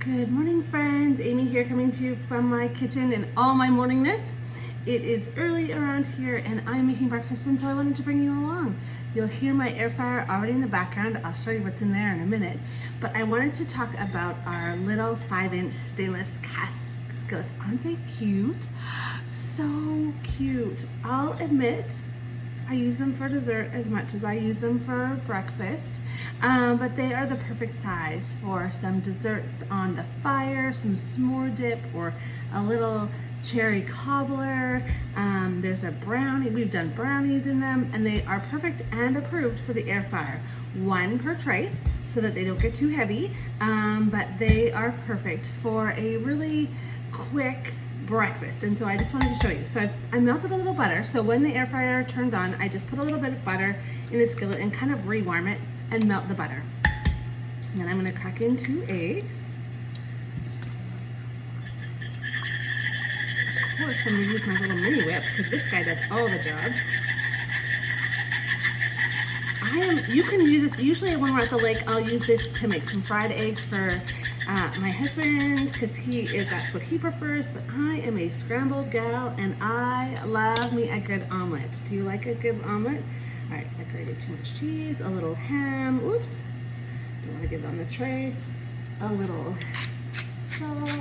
Good morning, friends. Amy here, coming to you from my kitchen in all my morningness. It is early around here and I'm making breakfast, and so I wanted to bring you along. You'll hear my air fryer already in the background. I'll show you what's in there in a minute. But I wanted to talk about our little 5-inch stainless cast skillets. Aren't they cute? So cute. I'll admit, I use them for dessert as much as I use them for breakfast, but they are the perfect size for some desserts on the fire, some s'more dip, or a little cherry cobbler. There's a brownie, we've done brownies in them, and they are perfect and approved for the air fryer. One per tray so that they don't get too heavy, but they are perfect for a really quick breakfast. And so I just wanted to show you. So I melted a little butter, so when the air fryer turns on, I just put a little bit of butter in the skillet and kind of rewarm it and melt the butter. And then I'm going to crack in 2 eggs. Of course, I'm going to use my little mini whip because this guy does all the jobs. You can use this, usually when we're at the lake, I'll use this to make some fried eggs for my husband, because that's what he prefers, but I am a scrambled gal and I love me a good omelet. Do you like a good omelet? All right, I grated too much cheese, a little ham, oops, don't want to get it on the tray, a little salt,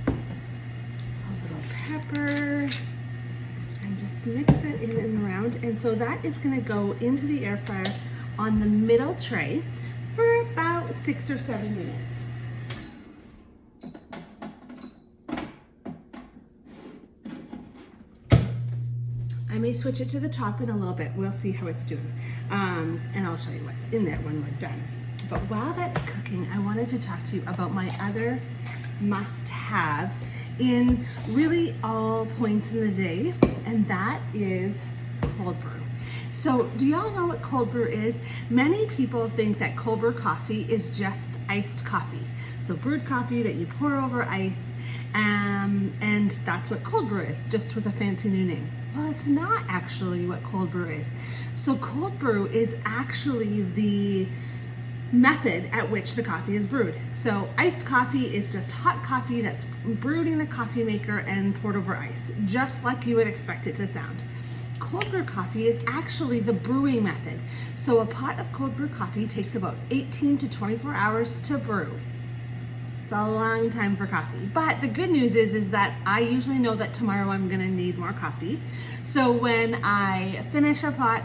a little pepper, and just mix that in and around. And so that is going to go into the air fryer on the middle tray for about 6 or 7 minutes. I may switch it to the top in a little bit. We'll see how it's doing. And I'll show you what's in there when we're done. But while that's cooking, I wanted to talk to you about my other must-have in really all points in the day, and that is cold brew. So do y'all know what cold brew is? Many people think that cold brew coffee is just iced coffee. So brewed coffee that you pour over ice, and that's what cold brew is, just with a fancy new name. Well, it's not actually what cold brew is. So cold brew is actually the method at which the coffee is brewed. So iced coffee is just hot coffee that's brewed in a coffee maker and poured over ice, just like you would expect it to sound. Cold brew coffee is actually the brewing method. So a pot of cold brew coffee takes about 18 to 24 hours to brew. It's a long time for coffee. But the good news is that I usually know that tomorrow I'm gonna need more coffee. So when I finish a pot,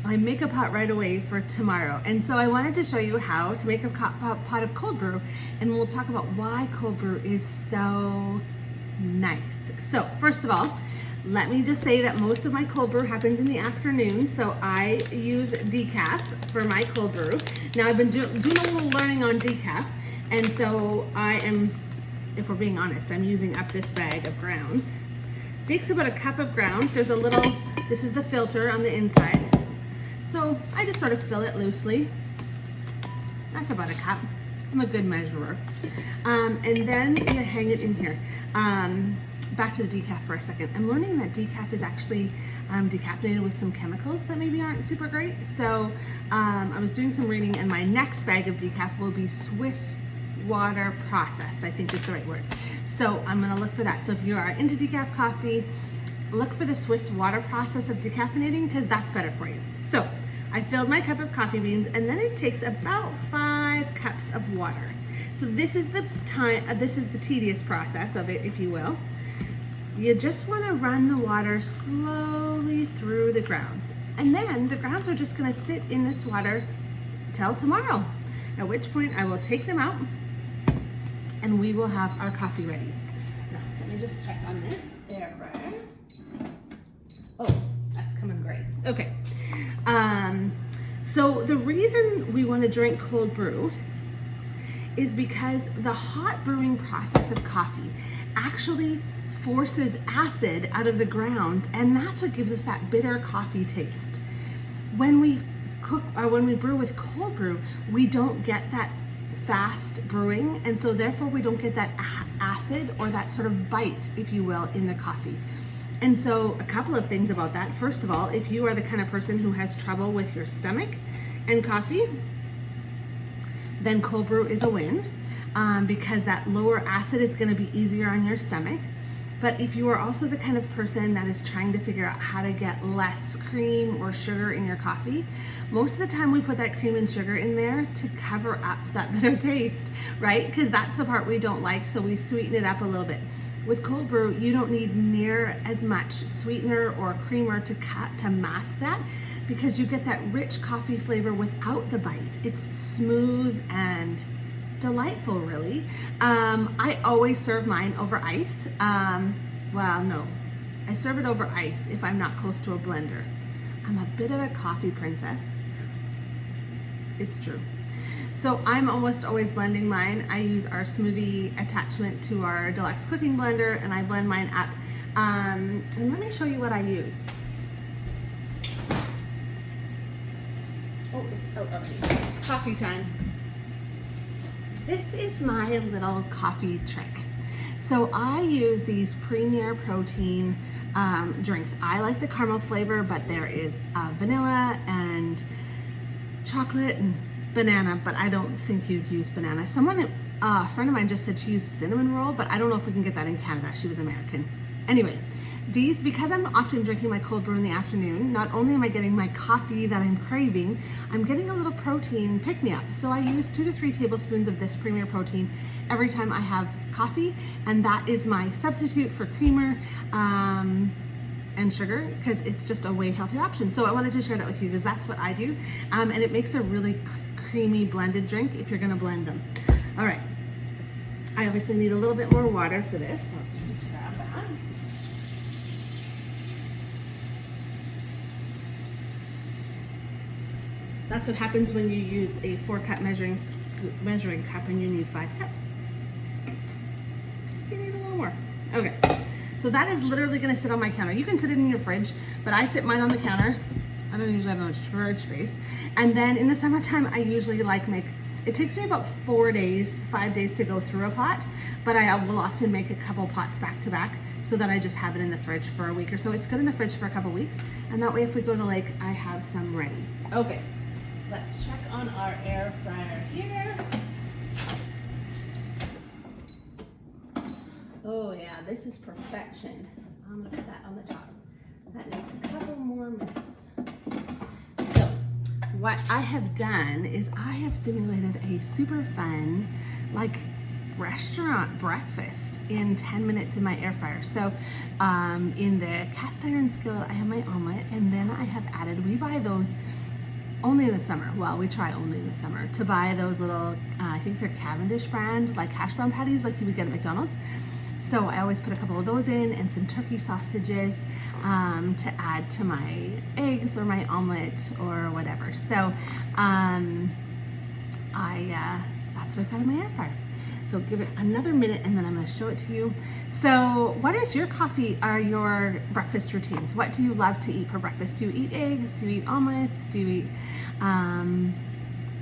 I make a pot right away for tomorrow. And so I wanted to show you how to make a pot of cold brew, and we'll talk about why cold brew is so nice. So first of all, let me just say that most of my cold brew happens in the afternoon, so I use decaf for my cold brew. Now I've been doing a little learning on decaf, and so I am, if we're being honest, I'm using up this bag of grounds. Takes about a cup of grounds. There's a little, this is the filter on the inside. So I just sort of fill it loosely. That's about a cup. I'm a good measurer. And then you hang it in here. Back to the decaf for a second. I'm learning that decaf is actually decaffeinated with some chemicals that maybe aren't super great. So I was doing some reading, and my next bag of decaf will be Swiss water processed, I think is the right word. So I'm gonna look for that. So if you are into decaf coffee, look for the Swiss water process of decaffeinating, because that's better for you. So I filled my cup of coffee beans, and then it takes about 5 cups of water. So this is the tedious process of it, if you will. You just want to run the water slowly through the grounds. And then the grounds are just going to sit in this water till tomorrow, at which point I will take them out and we will have our coffee ready. Now, let me just check on this air fryer. Oh, that's coming great. Okay. So the reason we want to drink cold brew is because the hot brewing process of coffee actually forces acid out of the grounds, and that's what gives us that bitter coffee taste. When we cook or when we brew with cold brew, we don't get that fast brewing, and so therefore we don't get that acid or that sort of bite, if you will, in the coffee. And so a couple of things about that. First of all, if you are the kind of person who has trouble with your stomach and coffee, then cold brew is a win. because that lower acid is going to be easier on your stomach. But if you are also the kind of person that is trying to figure out how to get less cream or sugar in your coffee, most of the time we put that cream and sugar in there to cover up that bitter taste, right? Because that's the part we don't like, so we sweeten it up a little bit. With cold brew, you don't need near as much sweetener or creamer to mask that, because you get that rich coffee flavor without the bite. It's smooth and delightful, really. I always serve mine over ice. Well, no, I serve it over ice if I'm not close to a blender. I'm a bit of a coffee princess. It's true. So I'm almost always blending mine. I use our smoothie attachment to our deluxe cooking blender, and I blend mine up. And let me show you what I use. Oh, it's out already. It's coffee time. This is my little coffee trick. So I use these Premier Protein drinks. I like the caramel flavor, but there is vanilla and chocolate and banana, but I don't think you'd use banana. A friend of mine just said she used cinnamon roll, but I don't know if we can get that in Canada. She was American. Anyway, these, because I'm often drinking my cold brew in the afternoon, not only am I getting my coffee that I'm craving, I'm getting a little protein pick-me-up. So I use 2 to 3 tablespoons of this Premier Protein every time I have coffee, and that is my substitute for creamer and sugar, because it's just a way healthier option. So I wanted to share that with you because that's what I do, and it makes a really creamy blended drink if you're gonna blend them. All right, I obviously need a little bit more water for this, so I'll just grab that. That's what happens when you use a 4-cup measuring cup and you need 5 cups. You need a little more. Okay, so that is literally gonna sit on my counter. You can sit it in your fridge, but I sit mine on the counter. I don't usually have much fridge space. And then in the summertime, I usually it takes me about 5 days to go through a pot, but I will often make a couple pots back to back so that I just have it in the fridge for a week or so. It's good in the fridge for a couple weeks, and that way if we go to the lake, I have some ready. Okay. Let's check on our air fryer here. Oh yeah, this is perfection. I'm gonna put that on the top. That needs a couple more minutes. So what I have done is I have simulated a super fun, restaurant breakfast in 10 minutes in my air fryer. So in the cast iron skillet, I have my omelet, and then I have added, we buy those only in the summer. Well, we try only in the summer to buy those little, I think they're Cavendish brand, like hash brown patties like you would get at McDonald's. So I always put a couple of those in and some turkey sausages to add to my eggs or my omelet or whatever. So that's what I've got in my air fryer. So give it another minute and then I'm going to show it to you. So what is your your breakfast routines? What do you love to eat for breakfast? Do you eat eggs? Do you eat omelets? Do you eat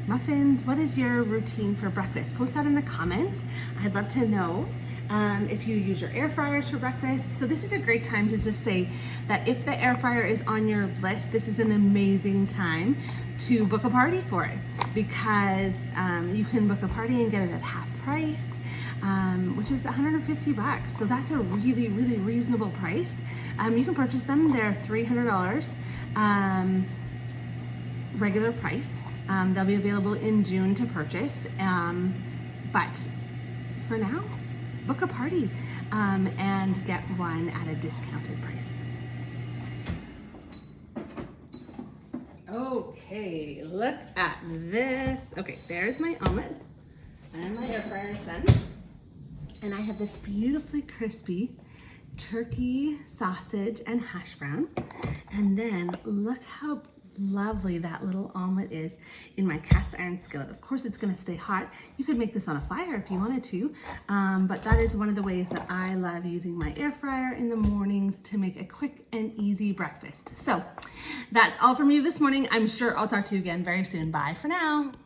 muffins? What is your routine for breakfast? Post that in the comments. I'd love to know if you use your air fryers for breakfast. So this is a great time to just say that if the air fryer is on your list, this is an amazing time to book a party for it, because you can book a party and get it at half price, which is $150. So that's a really, really reasonable price. You can purchase them. They're $300 regular price. They'll be available in June to purchase. But for now, book a party and get one at a discounted price. Okay, look at this. Okay, there's my omelet and my air fryer is done. And I have this beautifully crispy turkey sausage and hash brown. And then look how lovely that little omelet is in my cast iron skillet. Of course, it's going to stay hot. You could make this on a fire if you wanted to, but that is one of the ways that I love using my air fryer in the mornings to make a quick and easy breakfast. So that's all from me this morning. I'm sure I'll talk to you again very soon. Bye for now.